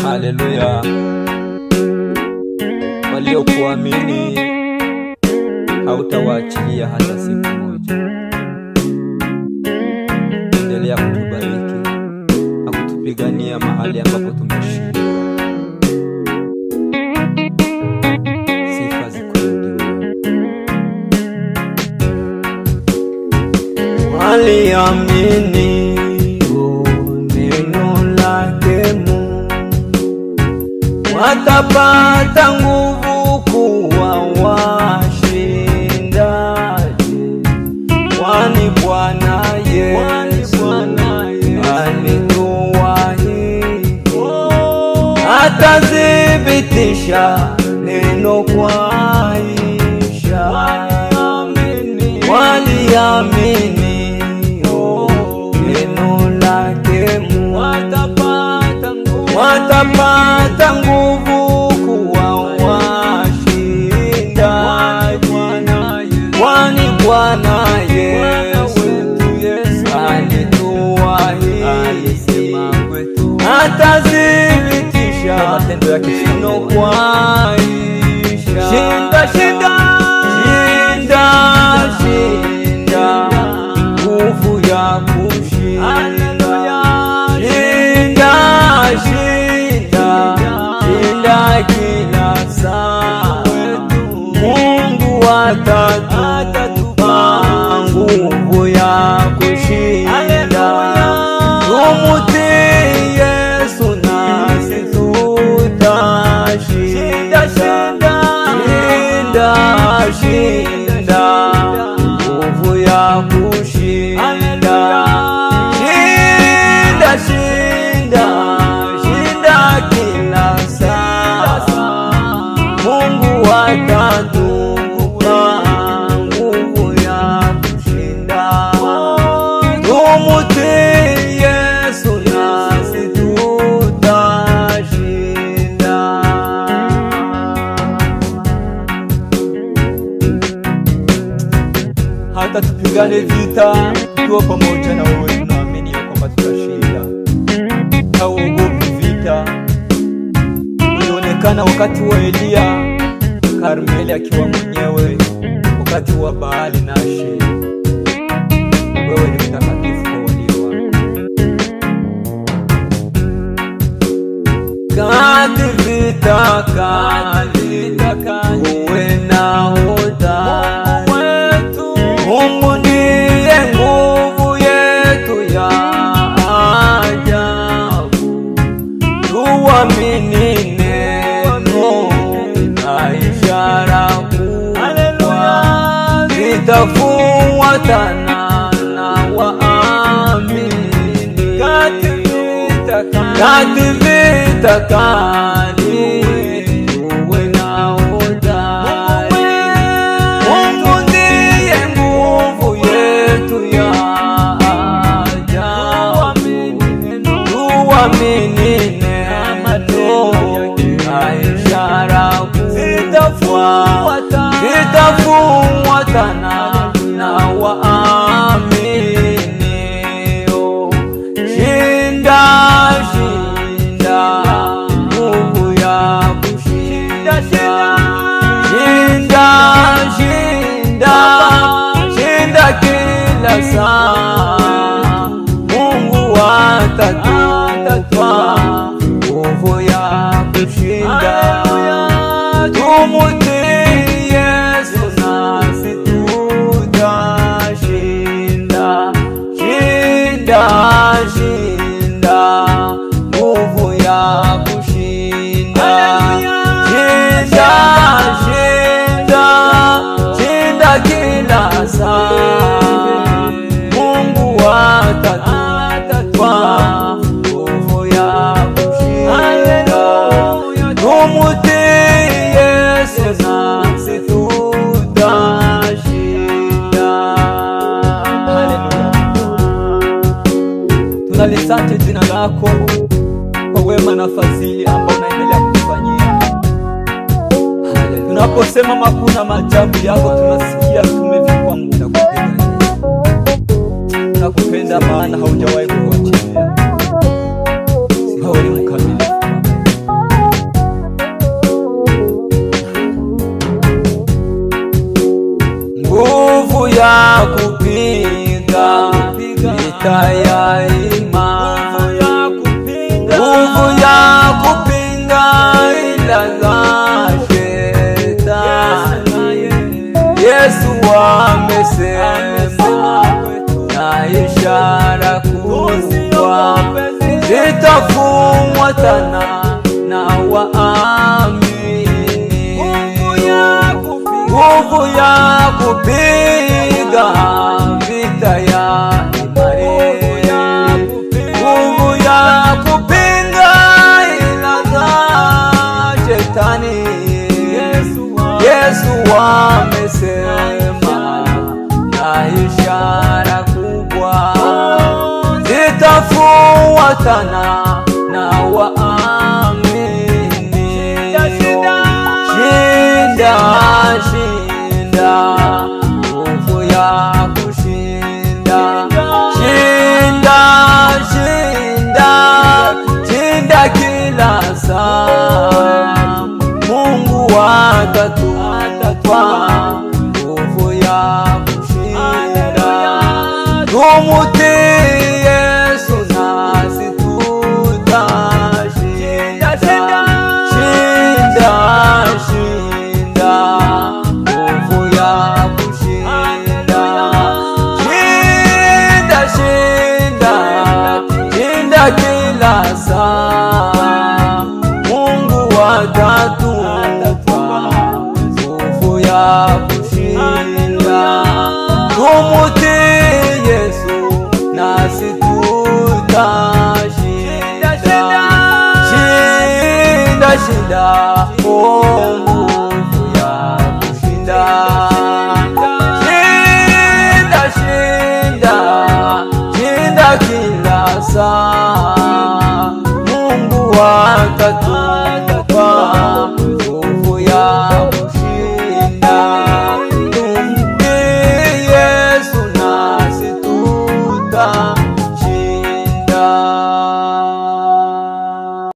Haleluya. Waliokuamini hautawaachilia hata siku moja. Endelea kutubariki na kutupigania mahali ambapo tumeshinda. Sifa zikurudi. Waliamini neno lake Mungu, watapata nguvu kuwa washindaji, kwani Bwana Yesu alituahidi atathibitisha neno kwa ishara. Waliamini neno lake Mungu, watapata nguvu kuwa washindaji, kwani Bwana Yesu alituahidi atathibitisha neno kwa ishara. Shinda, shinda, shinda, shinda, nguvu ya kushinda. Shinda, shinda, shinda kila saa. Mungu atatupa nguvu ya kushinda. Tumutii Yesu nasi tutashinda. Shinda, shinda, nguvu ya kushinda. Shinda, shinda, shinda kila saa. Mungu atatupa nguvu ya kushinda. Tumutii Yesu nasi tutashinda. Hata tupigane vita tukiwa pamoja na wewe, tunaamini ya kwamba tutashinda. Hauogopi vita. Ulionekana wakati wa Elia Karmeli akiwa mwenyewe, wakati wa Baali na Ashera. Wewe ni mtakatifu kwa walio wako. Kati vita kali, uwe na hodari. Mungu ndiye nguvu yetu ya ajabu. Tuamini neno na ishara kubwa zitafuatana na waamini. Kati vita kali, uwe na hodari. Mungu ndiye nguvu yetu ya ajabu. Tuamini neno na ishara kubwa zitafuatana na waamini. Shinda, shinda, nguvu ya kushinda. Shinda, shinda, shinda kila saa. Mungu atatupa nguvu ya kushinda. Tumutii Yesu nasi tutashinda. Shinda, shinda, nguvu ya kushinda. Shinda, shinda, shinda kila saa. Mungu atatupa nguvu ya kushinda. Tumutii Yesu nasi tutashinda. Haleluya. Tunalisante jina lako kwa wema na fadhili ambao unaendelea kutufanyia. Tunaposema makuu na maajabu yako, tunasikia tumevikwa nguvu. Nakupenda maana haujawahi kuachilia. Wewe ni mkamilifu. ishara kubwa zitafuatana na waamini. Nguvu ya kupiga vita ya imani, nguvu ya kupinga ila za Shetani. Yesu amesema, na ishara kubwa zitafuatana na waamini. Shinda, shinda, nguvu ya kushinda. Shinda, shinda, shinda kila saa. Mungu atatupa nguvu ya kushinda. Tumutii Yesu nasi tutashinda. Shinda, shinda, nguvu ya kushinda. Shinda, shinda, shinda kila saa. Mungu atatupa nguvu ya kushinda. Tumutii Yesu nasi tutashinda. Shinda, shinda, nguvu ya kushinda. Shinda, shinda, shinda kila saa. Mungu atatupa